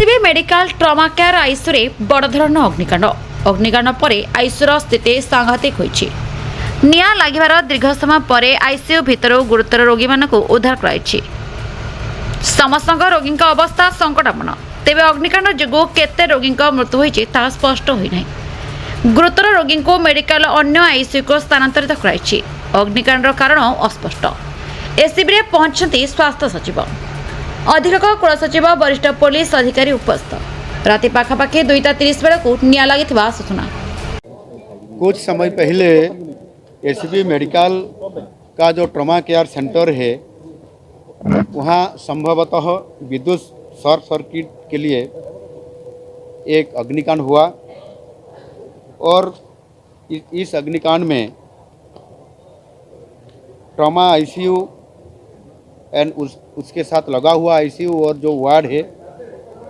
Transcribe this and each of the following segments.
ACB medical trauma care ICU बड़ धरण अग्निकांड पर आईसीयूर स्थिति सांघातिक होइछि। निया लागिबार दीर्घ समय पर आईसीयू भितर गुरुतर रोगी मानक उद्धार कराइछि। समस्त रोगी अवस्था संकटापन्न, तेबे अग्निकांड जोगु केते रोगी मृत्यु होइछि ता स्पष्ट होई नै। गुरुतर रोगी को मेडिकल अन्य आईसीयू को स्थानांतरित कराइछि। अग्निकांडर कारण अस्पष्ट। एसीबी रे पहुंचती स्वास्थ्य सचिव, अधिक कुल सचिव, वरिष्ठ पुलिस अधिकारी उपस्थित। राति पाखापाखि 2:30 बेला को निया लागिथिबा सूचना। कुछ समय पहले एसीबी मेडिकल का जो ट्रमा केयर सेंटर है वहाँ संभवतः विद्युत शॉर्ट सर्किट के लिए एक अग्निकांड हुआ और इस अग्निकांड में ट्रमा आईसीयू एंड उसके साथ लगा हुआ आईसीयू और जो वार्ड है,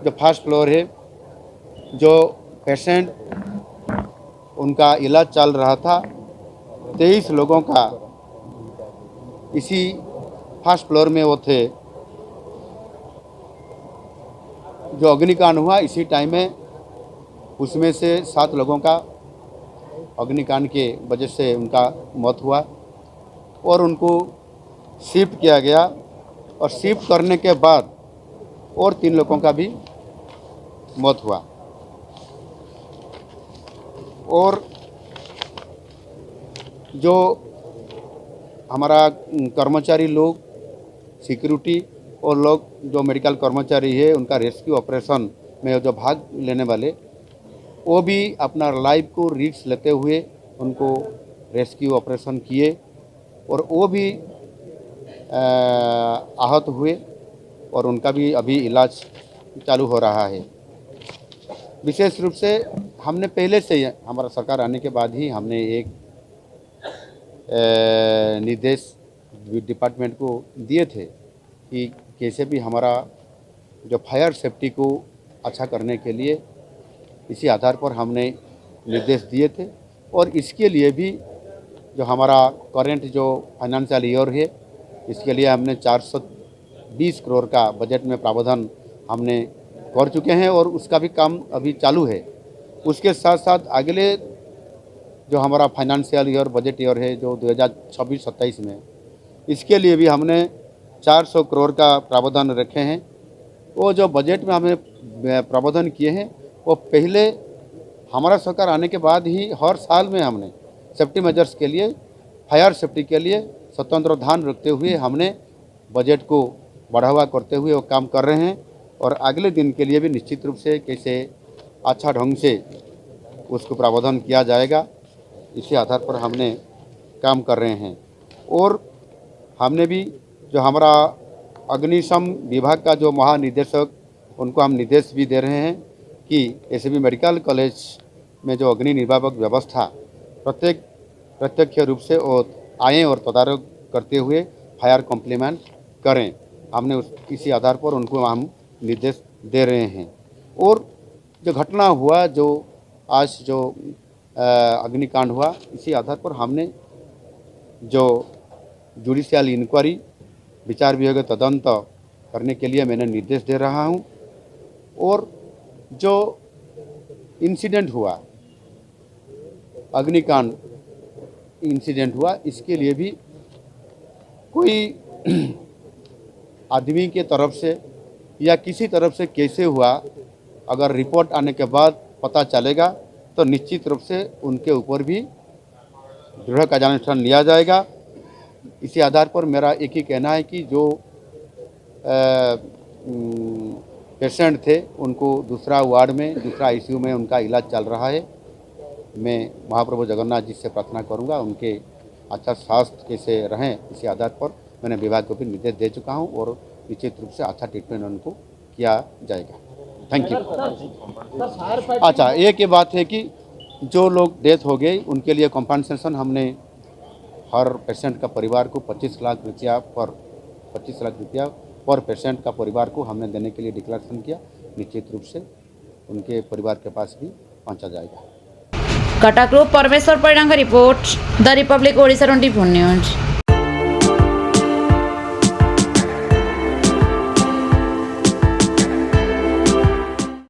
जो फर्स्ट फ्लोर है, जो पेशेंट उनका इलाज चल रहा था, 23 लोगों का इसी फर्स्ट फ्लोर में वो थे। जो अग्निकांड हुआ इसी टाइम में उसमें से 7 लोगों का अग्निकांड के वजह से उनका मौत हुआ और उनको शिफ्ट किया गया और शिफ्ट करने के बाद और 3 लोगों का भी मौत हुआ। और जो हमारा कर्मचारी लोग, सिक्योरिटी और लोग जो मेडिकल कर्मचारी है, उनका रेस्क्यू ऑपरेशन में जो भाग लेने वाले, वो भी अपना लाइफ को रिस्क लेते हुए उनको रेस्क्यू ऑपरेशन किए और वो भी आहत हुए और उनका भी अभी इलाज चालू हो रहा है। विशेष रूप से हमने पहले से हमारा सरकार आने के बाद ही हमने एक निर्देश डिपार्टमेंट को दिए थे कि कैसे भी हमारा जो फायर सेफ्टी को अच्छा करने के लिए इसी आधार पर हमने निर्देश दिए थे और इसके लिए भी जो हमारा करेंट जो फाइनेंशियल ईयर है, इसके लिए हमने 420 करोड़ का बजट में प्रावधान हमने कर चुके हैं और उसका भी काम अभी चालू है। उसके साथ साथ अगले जो हमारा फाइनेंशियल ईयर, बजट ईयर है जो 2026-27 में, इसके लिए भी हमने 400 करोड़ का प्रावधान रखे हैं। वो जो बजट में हमने प्रावधान किए हैं वो पहले हमारा सरकार आने के बाद ही हर साल में हमने सेफ्टी मेजर्स के लिए, फायर सेफ्टी के लिए स्वतंत्र ध्यान रखते हुए हमने बजट को बढ़ावा करते हुए वो काम कर रहे हैं और अगले दिन के लिए भी निश्चित रूप से कैसे अच्छा ढंग से उसको प्रावधान किया जाएगा, इसी आधार पर हमने काम कर रहे हैं। और हमने भी जो हमारा अग्निशम विभाग का जो महानिदेशक, उनको हम निर्देश भी दे रहे हैं कि एसीबी मेडिकल कॉलेज में जो अग्नि निर्वापक व्यवस्था प्रत्यक्ष रूप से आएँ और तदारक करते हुए फायर कॉम्प्लीमेंट करें। हमने इसी आधार पर उनको हम निर्देश दे रहे हैं। और जो घटना हुआ, जो आज जो अग्निकांड हुआ, इसी आधार पर हमने जो जुडिशियल इंक्वायरी, विचार विभाग तदंत करने के लिए मैंने निर्देश दे रहा हूं। और जो इंसिडेंट हुआ, अग्निकांड इंसिडेंट हुआ, इसके लिए भी कोई आदमी के तरफ से या किसी तरफ से कैसे हुआ, अगर रिपोर्ट आने के बाद पता चलेगा तो निश्चित रूप से उनके ऊपर भी दृढ़ कार्यानुष्ठान लिया जाएगा। इसी आधार पर मेरा एक ही कहना है कि जो पेशेंट थे उनको दूसरा वार्ड में, दूसरा आईसीयू में उनका इलाज चल रहा है। मैं महाप्रभु जगन्नाथ जी से प्रार्थना करूंगा उनके अच्छा स्वास्थ्य कैसे रहें, इसी आधार पर मैंने विभाग को भी निर्देश दे चुका हूं और निश्चित रूप से अच्छा ट्रीटमेंट उनको किया जाएगा। Thank you. अच्छा, एक ये बात है कि जो लोग डेथ हो गए उनके लिए कॉम्पनसेशन हमने हर पेशेंट का परिवार को 25 लाख रुपया पर पेशेंट का परिवार को हमने देने के लिए डिक्लेरेशन किया। निश्चित रूप से उनके परिवार के पास भी पहुंचा जाएगा। कटक परमेश्वर परिणा report, the republic Odisha 24 news.